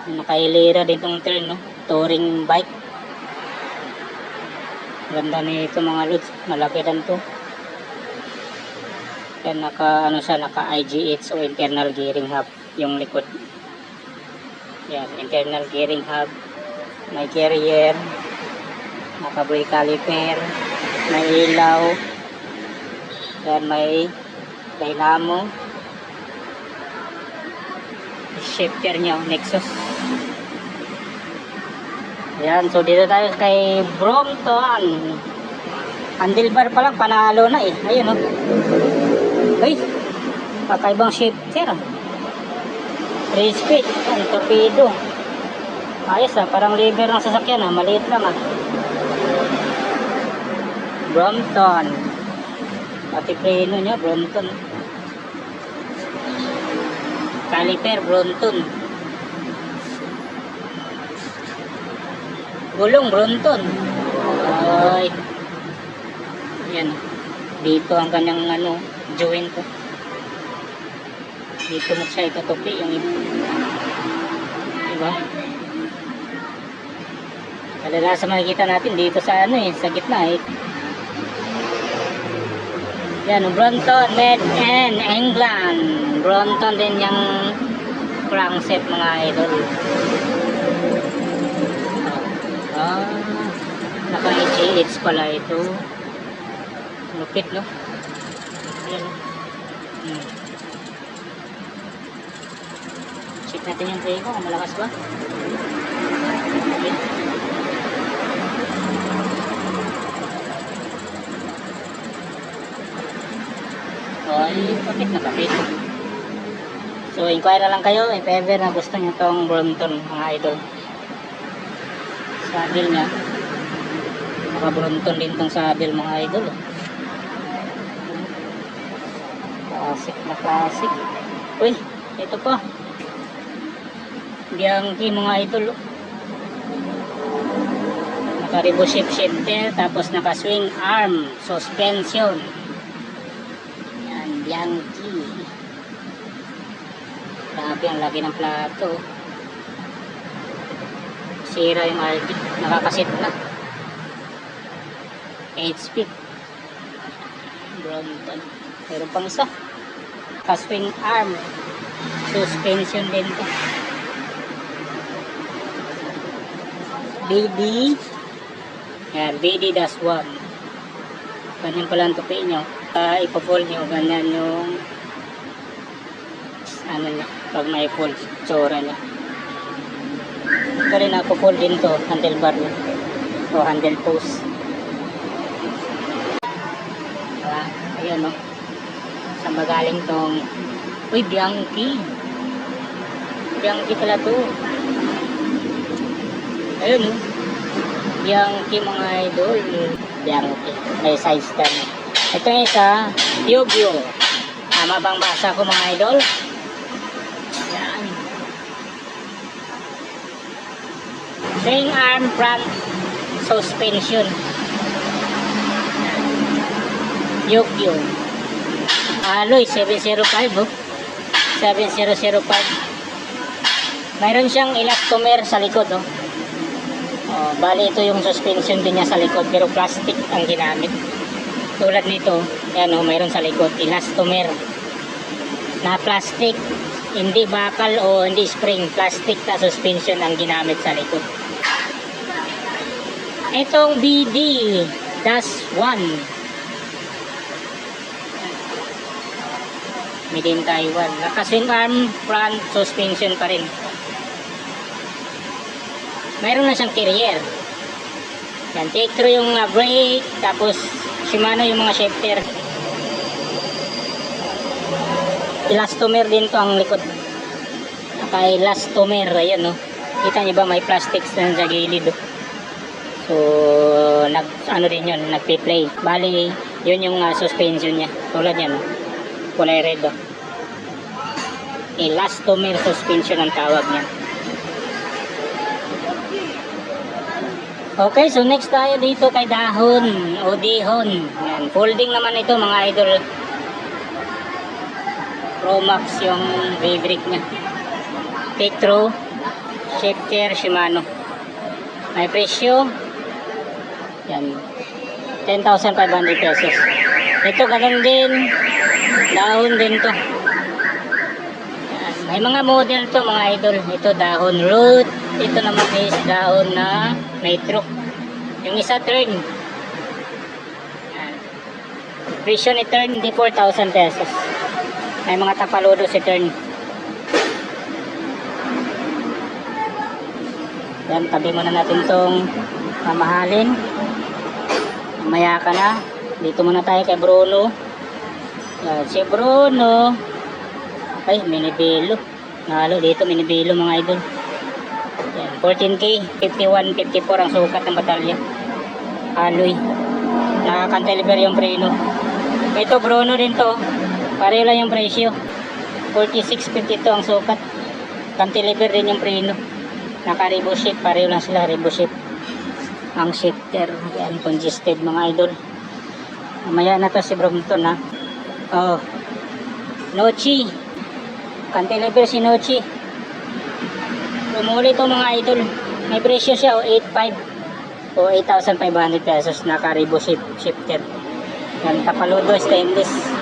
Nakailira din itong trail, no? Touring bike. Ganda nito mga lods. Malaki lang to. Yan, naka IGH o internal gearing hub yung likod. Yan, internal gearing hub. May carrier. Naka brake caliper. May ilaw. Yan, may dynamo. Shifter niya, Nexus. Yan, so dito tayo kay Brompton. Handlebar pa lang, panalo na eh. Ayun, oh. Ay, kakaibang shifter. 3 speed, ang torpedo. Ayos ah, parang lever ng sasakyan ah, maliit lang ah. Brompton. Pati preno niya, Brompton. Caliper, Brompton. Gulong, Brompton. Ay. Yan. Dito ang kanyang joint ko. Dito mo siya ikatupi yung iba. Diba? Kadalasan makikita natin dito sa sa gitna eh. Yan, Brompton made in England. Brompton din yung crankset mga idol. Naka AGH pala ito. Lupit, no? Ayan. Check natin yung brake ko kung malakas ba. Okay. Ay, kapit na kapit. So, inquire na lang kayo if ever na gusto nyo itong Brompton mga idol. Saddle niya. Naka-Brompton din itong saddle mga idol. Classic na classic. Uy, ito pa. Bianchi mga idol. Naka-revo shift shifter. Tapos naka-swing arm suspension. Bianchi. Grabe ang laki ng plato. Sira yung RD. Nakakasit na. 8 speed. Brompton. Meron pang isa. Swing arm. Suspension din to. BD. Yan. BD-1. Ganyan pala ang tupi nyo. Ipa-fold nyo. Ganyan yung niya. Pag may fold. Tsura niya. Ito rin ipa-fold din to. Handlebar nyo. O handle post. Ayan no. Saan ba galing tong uy, Bianchi. Bianchi pala to. Ayun no. Bianchi mga idol. Bianchi. May side stand. Ito yung isa. Yugyo. Tama bang basa ko mga idol? Yan. Swing arm front suspension. Yugyo. Alloy 705 oh. 7005. Mayroon siyang elastomer sa likod oh. Oh, bali ito yung suspension din niya sa likod pero plastic ang ginamit. Tulad nito, yan oh, mayroon sa likod elastomer na plastic, hindi bakal o hindi spring, plastic na suspension ang ginamit sa likod. Itong BD-1 made in Taiwan. Naka-swing arm front suspension pa rin. Mayroon na siyang carrier. Yan, take through yung brake, tapos Shimano yung mga shifter. Elastomer din to ang likod. Naka-elastomer, ayan no. Kita niyo ba may plastics na sa gilid oh. So, din yun, nagpi-play. Bali, yun yung suspension niya. Tulad yan no. Kulay red oh. Elastomer suspension ang tawag niya. Okay, so next tayo dito kay dahon o dihon. Yan, folding naman ito mga idol. Pro Max yung fabric niya. Take through shifter Shimano. May presyo. Yan. 10,500 pesos. Ito ganun din. Dahon din to. Yan. May mga model to mga idol. Ito dahon root. Ito naman is dahon na nitro. Yung isa turn. Yan. Presyo ni turn hindi 4,000 pesos. May mga tapaludo si turn. Yan, tabi muna natin tong mamahalin. Mamaya ka na. Dito muna tayo kay Bruno. Yan, si Bruno. Ay, minibelo. Nalo dito, minibelo mga idol. Yan, 14K, 51, 54 ang sukat ng batalya. Alloy. Nakakantilever yung preno. Ito, Bruno din to. Pareho lang yung presyo. 46.52 ang sukat. Cantilever din yung preno. Naka-rebo shift, pareho lang sila, rebo shift. Ang shifter, yan, congested mga idol. Mamaya na to si Brompton ha. Oh, Nochi. Cantilever si Nochi. Umuli to mga idol. May presyo siya, 8,500 o 8,500 pesos. Naka-rebo shift, shifter. Yan, tapaludo, stainless.